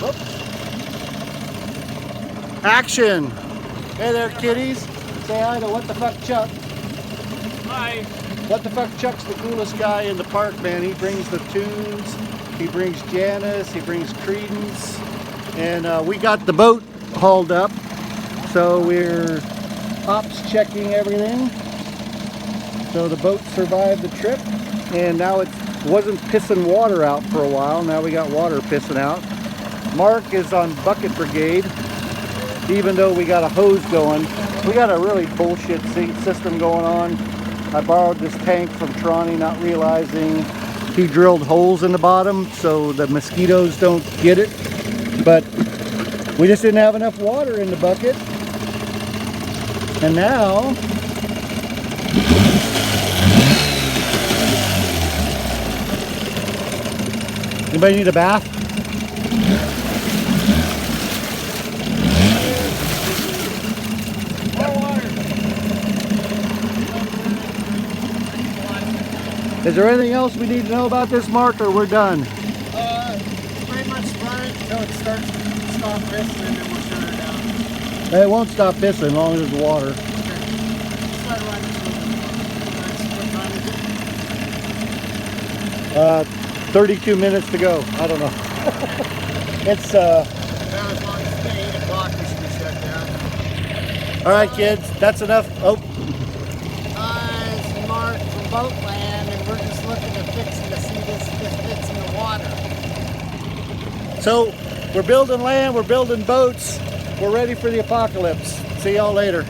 Whoops. Action! Hey there, kiddies. Say hi to What the Fuck Chuck. Hi. What the Fuck Chuck's the coolest guy in the park, man. He brings the tunes, he brings Janice, he brings Credence, and we got the boat hauled up, so we're ops checking everything. So the boat survived the trip, and now it wasn't pissing water out for a while. Now we got water pissing out. Mark is on bucket brigade, even though we got a hose going. We got a really bullshit system going on. I borrowed this tank from Tronny, not realizing he drilled holes in the bottom so the mosquitoes don't get it. But we just didn't have enough water in the bucket. And now anybody need a bath? Is there anything else we need to know about this, Mark, or we're done? Pretty much run it until it starts to stop pissing and then we'll shut her down. It won't stop pissing as long as there's water. Okay. Just let it run until 32 minutes to go. I don't know. It's now as long as it's 8 o'clock we should be shut down. all right, kids. That's enough. Oh, It's Mark from Boatland and we're just looking to fix it to see this fits in the water. so we're building land. We're building boats. We're ready for the apocalypse. See y'all later.